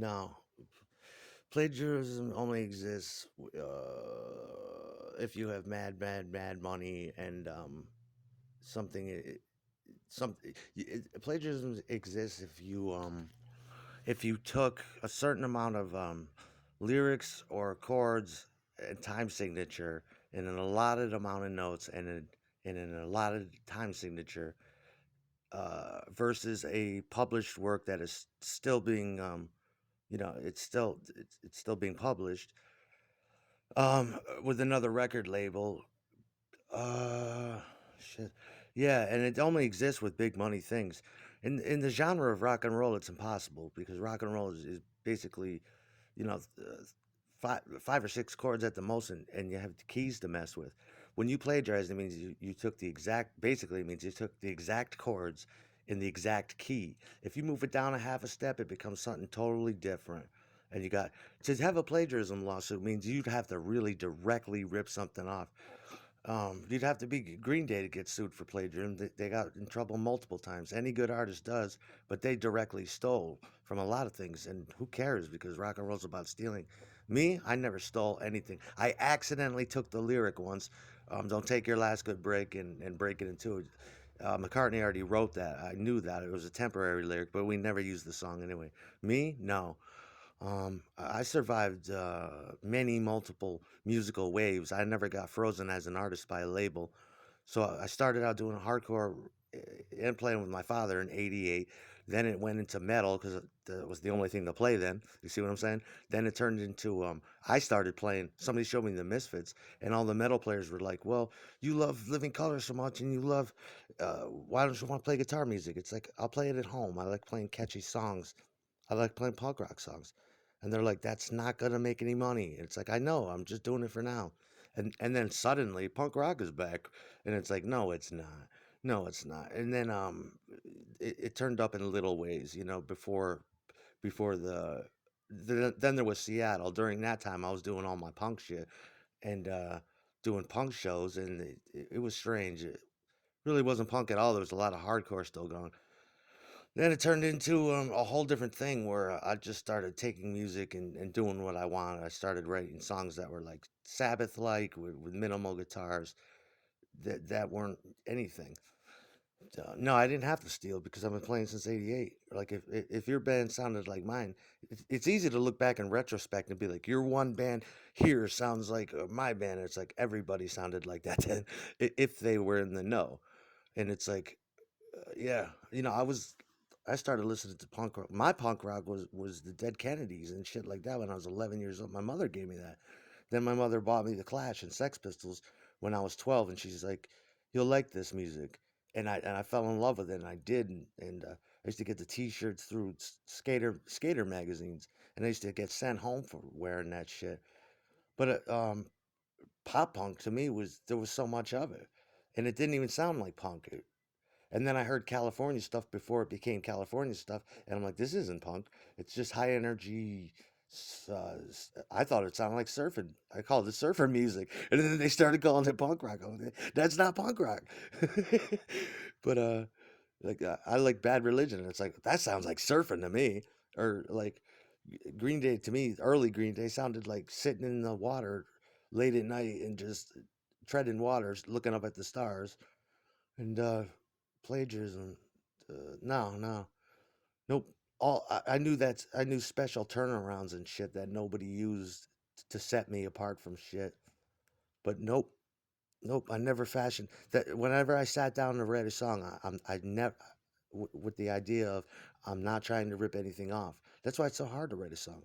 No, plagiarism only exists if you have mad money and something. Something plagiarism exists if you took a certain amount of lyrics or chords and time signature and an allotted amount of notes and an allotted time signature versus a published work that is still being it's still being published with another record label. uh Shit. Yeah, and it only exists with big money things. In the genre of rock and roll, it's impossible because rock and roll is basically, you know, five or six chords at the most, and you have the keys to mess with. When you plagiarize, it means you took the exact, basically, it means you took the exact chords in the exact key. If you move it down a half a step, it becomes something totally different. And you got to have a plagiarism lawsuit means you'd have to really directly rip something off. You'd have to be Green Day to get sued for plagiarism. They got in trouble multiple times. Any good artist does, but they directly stole from a lot of things. And who cares? Because rock and roll's about stealing. Me, I never stole anything. I accidentally took the lyric once. Don't take your last good break and break it in two. McCartney already wrote that. I knew that it was a temporary lyric, but we never used the song anyway. Me, no. I survived many multiple musical waves. I never got frozen as an artist by a label. So I started out doing hardcore and playing with my father in '88. Then it went into metal because that was the only thing to play then. You see what I'm saying? Then it turned into, I started playing. Somebody showed me the Misfits, and all the metal players were like, well, you love Living Color so much, and you love, why don't you want to play guitar music? It's like, I'll play it at home. I like playing catchy songs. I like playing punk rock songs. And they're like, that's not gonna make any money. It's like, I know, I'm just doing it for now. And then suddenly punk rock is back. And it's like, no, it's not. No, it's not. And then it turned up in little ways, before then there was Seattle. During that time I was doing all my punk shit and doing punk shows, and it was strange. It really wasn't punk at all. There was a lot of hardcore still going. Then it turned into a whole different thing where I just started taking music and doing what I wanted. I started writing songs that were like Sabbath like with minimal guitars that weren't anything. So, no, I didn't have to steal because I've been playing since '88. Like if your band sounded like mine, it's easy to look back in retrospect and be like, your one band here sounds like my band. It's like everybody sounded like that then, if they were in the know. And it's like, yeah, I started listening to punk rock. My punk rock was the Dead Kennedys and shit like that when I was 11 years old. My mother gave me that. Then my mother bought me the Clash and Sex Pistols when I was 12, and she's like, "You'll like this music." And I fell in love with it, and I did. And I used to get the T-shirts through skater magazines, and I used to get sent home for wearing that shit. But pop punk to me was there was so much of it, and it didn't even sound like punk. And then I heard California stuff before it became California stuff, and I'm like, this isn't punk. It's just high energy. I thought it sounded like surfing. I called it surfer music, and then they started calling it punk rock. That's not punk rock. But I like Bad Religion. It's like that sounds like surfing to me, or like Green Day to me. Early Green Day sounded like sitting in the water late at night and just treading waters, looking up at the stars. And plagiarism, no, no, nope. I knew special turnarounds and shit that nobody used to set me apart from shit. But nope, nope. I never fashioned that. Whenever I sat down to write a song, I never with the idea of I'm not trying to rip anything off. That's why it's so hard to write a song.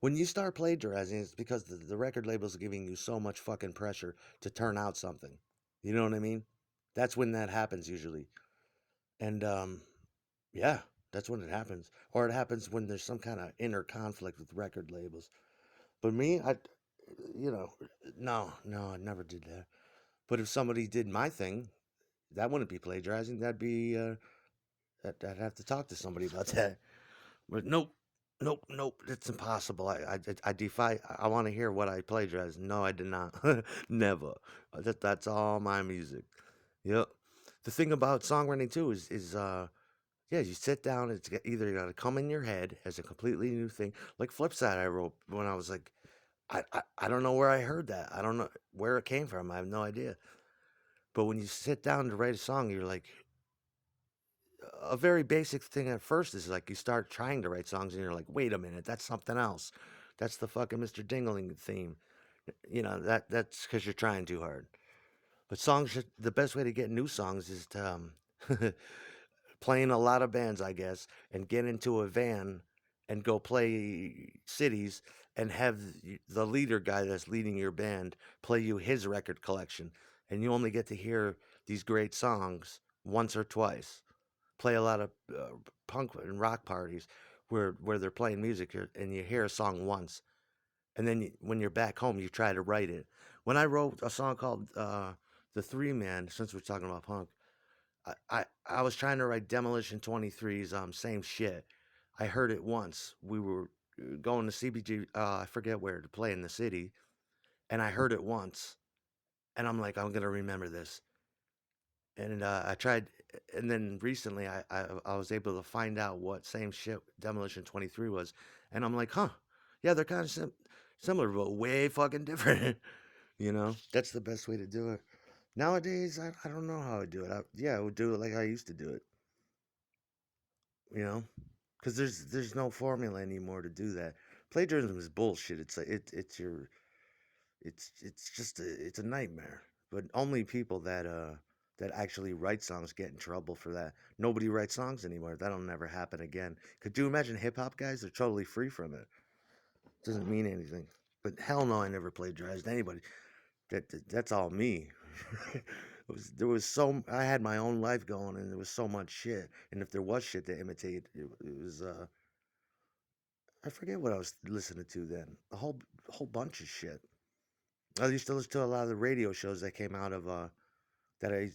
When you start plagiarizing, it's because the record label's giving you so much fucking pressure to turn out something. You know what I mean? That's when that happens usually. And yeah, that's when it happens. Or it happens when there's some kind of inner conflict with record labels. But me, you know, no, I never did that. But if somebody did my thing, that wouldn't be plagiarizing. That'd be, I'd have to talk to somebody about that. But nope, nope, it's impossible. I defy, I want to hear what I plagiarized. No, I did not. Never. That's all my music. Yep. The thing about songwriting too is Yeah, you sit down. Either got to come in your head as a completely new thing. Like Flipside, I wrote when I was like, I don't know where I heard that. I don't know where it came from. I have no idea. But when you sit down to write a song, you're like, a very basic thing at first is like you start trying to write songs and you're like, wait a minute, that's something else. That's the fucking Mr. Dingling theme. That's because you're trying too hard. But the best way to get new songs is to playing a lot of bands, I guess, and get into a van and go play cities and have the leader guy that's leading your band play you his record collection. And you only get to hear these great songs once or twice. Play a lot of punk and rock parties where they're playing music and you hear a song once. And then when you're back home, you try to write it. When I wrote a song called The Three Man, since we're talking about punk, I was trying to write Demolition 23's same shit. I heard it once. We were going to CBG, I forget where, to play in the city, and I heard it once, and I'm like, I'm gonna remember this. And I tried, and then recently I was able to find out what same shit Demolition 23 was, and I'm like, huh, yeah, they're kind of similar, but way fucking different. That's the best way to do it. Nowadays, I don't know how I do it. Yeah, I would do it like I used to do it. You know, because there's no formula anymore to do that. Plagiarism is bullshit. It's just it's a nightmare. But only people that actually write songs get in trouble for that. Nobody writes songs anymore. That'll never happen again. Could you imagine hip hop guys? They're totally free from it. Doesn't mean anything. But hell no, I never plagiarized anybody. That's all me. I had my own life going, and there was so much shit. And if there was shit to imitate, it was I forget what I was listening to then. A whole bunch of shit. I used to listen to a lot of the radio shows that came out of that I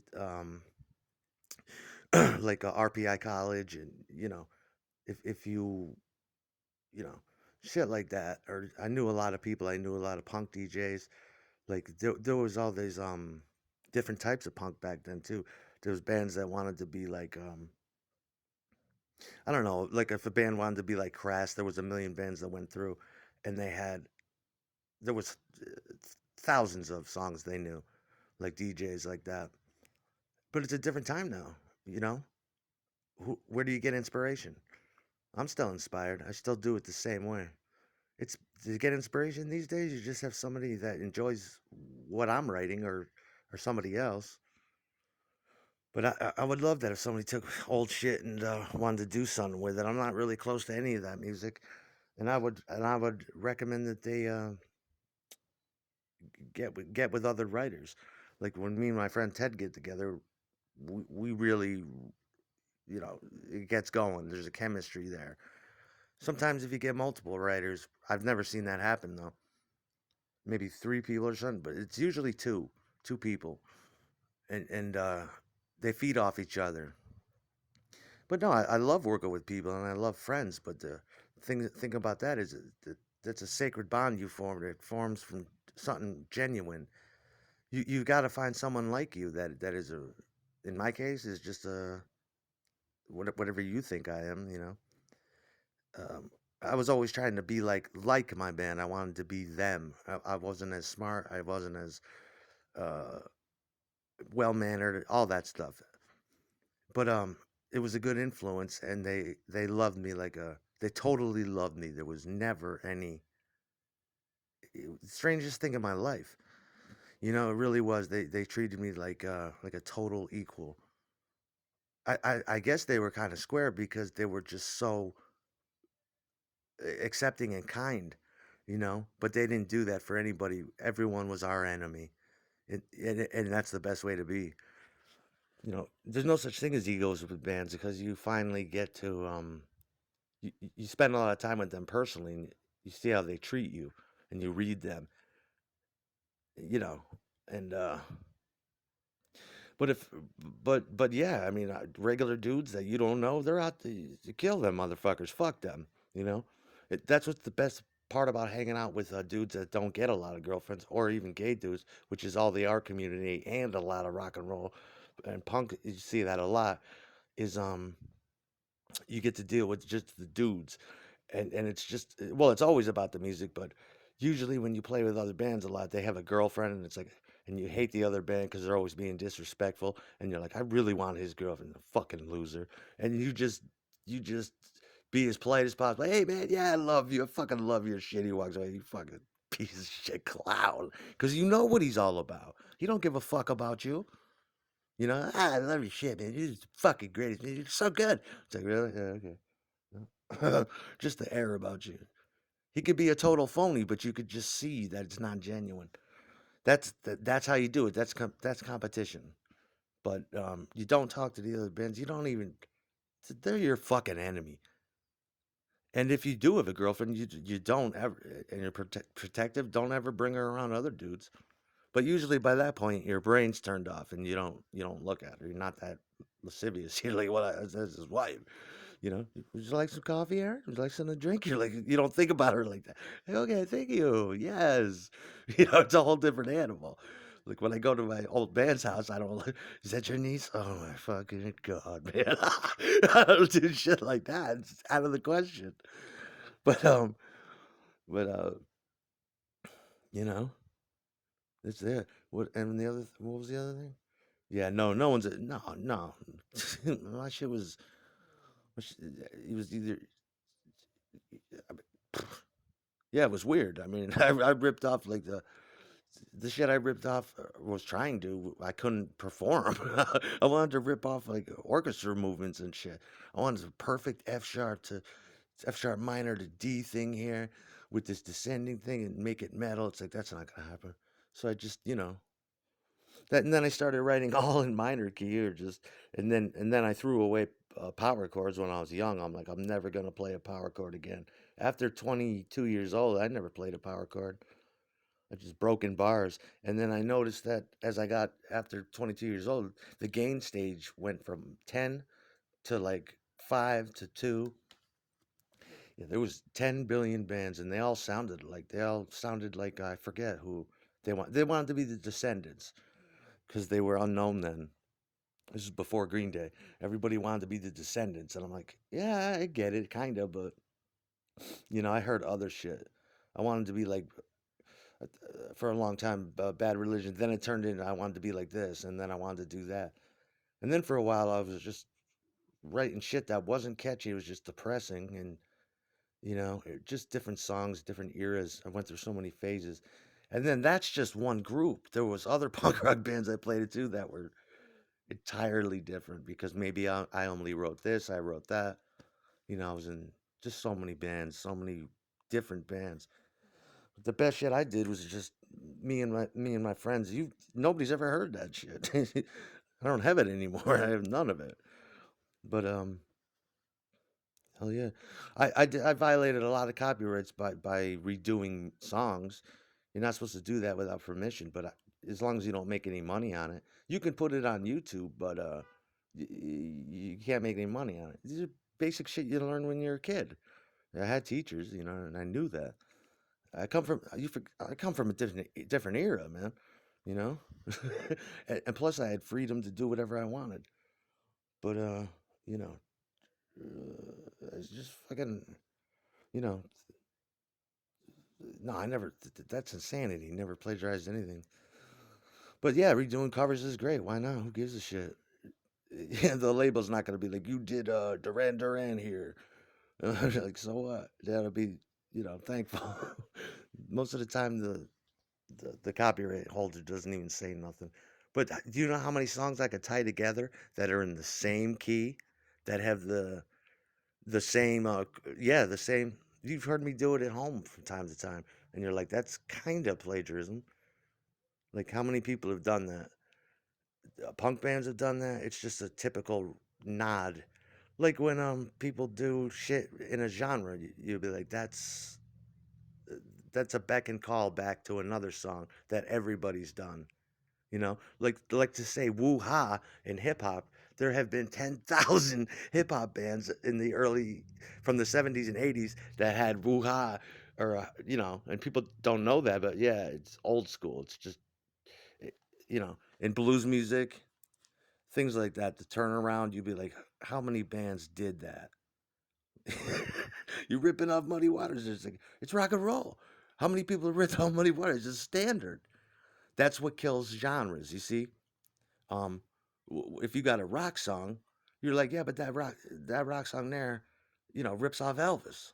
like RPI College, and if you know shit like that. Or I knew a lot of people. I knew a lot of punk DJs. Like there was all these different types of punk back then too. There was bands that wanted to be like I don't know, like if a band wanted to be like Crass, there was a million bands that went through, and there was thousands of songs they knew, like DJs like that. But it's a different time now, you know. Where do you get inspiration? I'm still inspired. I still do it the same way. It's to get inspiration these days. You just have somebody that enjoys what I'm writing, or somebody else. But I would love that if somebody took old shit and wanted to do something with it. I'm not really close to any of that music, and I would recommend that they get with other writers. Like when me and my friend Ted get together, we really, it gets going. There's a chemistry there. Sometimes if you get multiple writers, I've never seen that happen though. Maybe three people or something, but it's usually two people, and they feed off each other. But no, I love working with people and I love friends. But the thing about that is that's a sacred bond you formed. It forms from something genuine. You've got to find someone like you that is in my case, is just whatever you think I am. Um, I was always trying to be like my band. I wanted to be them. I wasn't as smart. I wasn't as uh, well mannered. All that stuff. But it was a good influence, and they loved me they totally loved me. There was never any strangest thing in my life. It really was. They treated me like a total equal. I guess they were kind of square because they were just so accepting and kind, but they didn't do that for anybody. Everyone was our enemy, and that's the best way to be. There's no such thing as egos with bands because you finally get to you spend a lot of time with them personally, and you see how they treat you, and you read them, you know, and but if but yeah, I mean, regular dudes that you don't know, they're out to kill them motherfuckers. Fuck them, you know. That's what's the best part about hanging out with dudes that don't get a lot of girlfriends, or even gay dudes, which is all the art community and a lot of rock and roll and punk. You see that a lot. Is you get to deal with just the dudes, and it's just well, it's always about the music, but usually when you play with other bands a lot, they have a girlfriend, and it's like, and you hate the other band because they're always being disrespectful, and you're like, I really want his girlfriend, a fucking loser, and you just be as polite as possible. Hey man, yeah, I love you, I fucking love your shit. He walks away, you fucking piece of shit clown, because you know what he's all about. He don't give a fuck about you. You know, I love your shit, man. You're just fucking great. You're so good. It's like, really? Yeah, okay. Just the air about you. He could be a total phony, but you could just see that it's not genuine. That's how you do it. That's competition. But you don't talk to the other bands. You don't even. They're your fucking enemy. And if you do have a girlfriend, you don't ever, and you're protective. Don't ever bring her around other dudes. But usually by that point, your brain's turned off, and you don't look at her. You're not that lascivious. You're like, what? That's his wife. You know, would you like some coffee, Aaron? Would you like something to drink? You're like, you don't think about her like that. Like, okay, thank you. Yes. You know, it's a whole different animal. Like when I go to my old man's house, I don't like, is that your niece? Oh my fucking God, man. I don't do shit like that. It's out of the question. But, but, you know, it's there. And what was the other thing? Yeah, no, no one's, no, no. My shit was, it was either, yeah, it was weird. I mean, I ripped off like the shit I ripped off was trying to. I couldn't perform. I wanted to rip off like orchestra movements and shit. I wanted a perfect F sharp minor to D thing here with this descending thing and make it metal. It's like that's not gonna happen. So I just that, and then I started writing all in minor key or just, and then I threw away power chords when I was young. I'm like, I'm never gonna play a power chord again. After 22 years old, I never played a power chord. I just broken bars. And then I noticed that as I got after 22 years old, the gain stage went from 10 to like 5 to 2. Yeah, there was 10 billion bands, and they all sounded like I forget who they wanted to be the Descendants because they were unknown then. This is before Green Day. Everybody wanted to be the Descendants, and I'm like, yeah, I get it, kind of, but I heard other shit. I wanted to be like for a long time, Bad Religion. Then it turned into I wanted to be like this, and then I wanted to do that. And then for a while, I was just writing shit that wasn't catchy. It was just depressing, and just different songs, different eras. I went through so many phases, and then that's just one group. There was other punk rock bands I played it too that were entirely different because maybe I only wrote this, I wrote that. I was in just so many bands, so many different bands. The best shit I did was just me and my friends. Nobody's ever heard that shit. I don't have it anymore. I have none of it. But hell yeah, I violated a lot of copyrights by redoing songs. You're not supposed to do that without permission. But as long as you don't make any money on it, you can put it on YouTube. But you can't make any money on it. These are basic shit you learn when you're a kid. I had teachers, and I knew that. I come from a different era, man. You know, and plus I had freedom to do whatever I wanted. But you know, it's just fucking, you know. No, I never. That's insanity. Never plagiarized anything. But yeah, redoing covers is great. Why not? Who gives a shit? Yeah, the label's not gonna be like you did Duran Duran here. Like so what? That'll be thankful. Most of the time the copyright holder doesn't even say nothing. But do you know how many songs I could tie together that are in the same key, that have the same yeah, the same. You've heard me do it at home from time to time, and you're like, that's kind of plagiarism. Like how many people have done that? Punk bands have done that. It's just a typical nod. Like when people do shit in a genre, you'll be like, that's a beck and call back to another song that everybody's done. Like to say woo ha in hip hop. There have been 10,000 hip hop bands in the early, from the 70s and 80s that had woo ha, or and people don't know that, but yeah, it's old school. It's just, eh, in blues music, things like that. To turn around, you'd be like, how many bands did that? You're ripping off Muddy Waters. It's like it's rock and roll. How many people have ripped off Muddy Waters? It's standard. That's what kills genres. You see, um, if you got a rock song, you're like, yeah, but that rock song there, rips off Elvis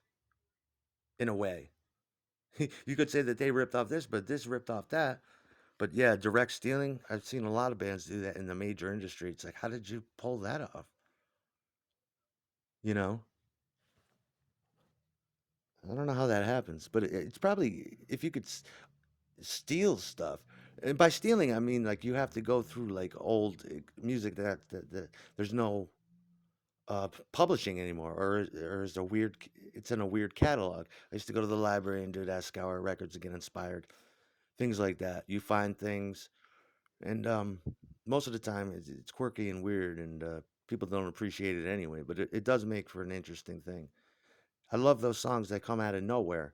in a way. You could say that they ripped off this, but this ripped off that. But yeah, direct stealing. I've seen a lot of bands do that in the major industry. It's like, how did you pull that off? You know, I don't know how that happens, but it's probably if you could steal stuff. And by stealing, I mean like you have to go through like old music that there's no publishing anymore, or is a weird. It's in a weird catalog. I used to go to the library and do that, scour records and get inspired, things like that. You find things, and most of the time it's quirky and weird, and people don't appreciate it anyway. But it does make for an interesting thing. I love those songs that come out of nowhere.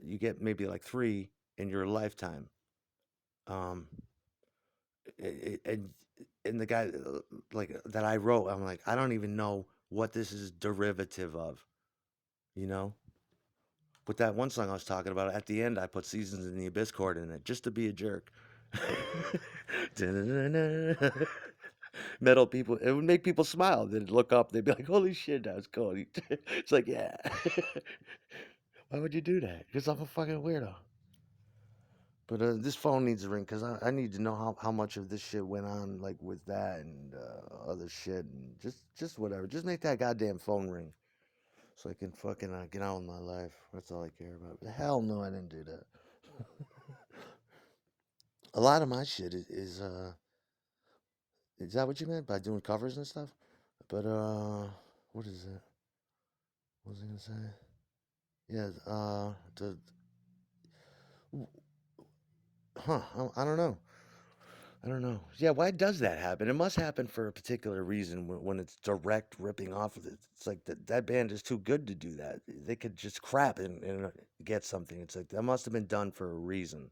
You get maybe like three in your lifetime. Um, and the guy like that I wrote, I'm like, I don't even know what this is derivative of, you know. But that one song I was talking about, at the end, I put "Seasons in the Abyss" chord in it just to be a jerk. Metal people, it would make people smile. They'd look up, they'd be like, "Holy shit, that's cool." It's like, yeah. Why would you do that? Because I'm a fucking weirdo. But this phone needs a ring because I need to know how much of this shit went on, like with that and other shit, and just whatever. Just make that goddamn phone ring so I can fucking get on with my life. That's all I care about. But hell no, I didn't do that. A lot of my shit is that what you meant by doing covers and stuff? But what is it? What was I gonna say? Yeah, the I don't know. I don't know. Yeah, why does that happen? It must happen for a particular reason when it's direct ripping off of it. It's like that band is too good to do that. They could just crap and get something. It's like that must have been done for a reason.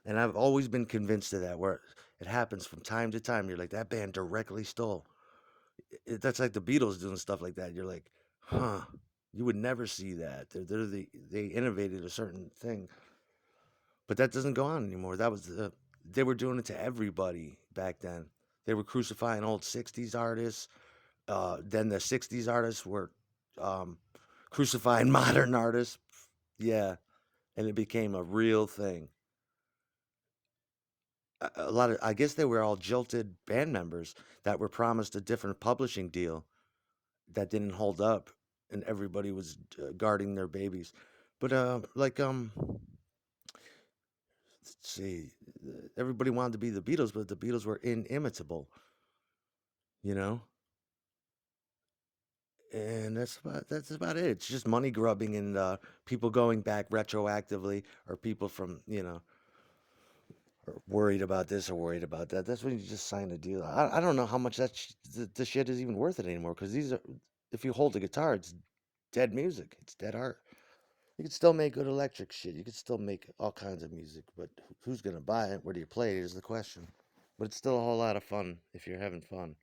And I've always been convinced of that, where it happens from time to time. You're like, that band directly stole. That's like the Beatles doing stuff like that. You're like, huh, you would never see that. They innovated a certain thing. But that doesn't go on anymore. They were doing it to everybody back then. They were crucifying old '60s artists. Then the '60s artists were um, crucifying modern artists. Yeah, and it became a real thing. A lot of, I guess they were all jilted band members that were promised a different publishing deal that didn't hold up, and everybody was guarding their babies. But let's see, everybody wanted to be the Beatles, but the Beatles were inimitable, you know. And that's about it. It's just money grubbing and people going back retroactively, or people from are worried about this or worried about that. That's when you just sign a deal. I don't know how much the shit is even worth it anymore, because these are, if you hold a guitar, it's dead music. It's dead art. You can still make good electric shit. You can still make all kinds of music, but who's gonna buy it? Where do you play it is the question. But it's still a whole lot of fun if you're having fun.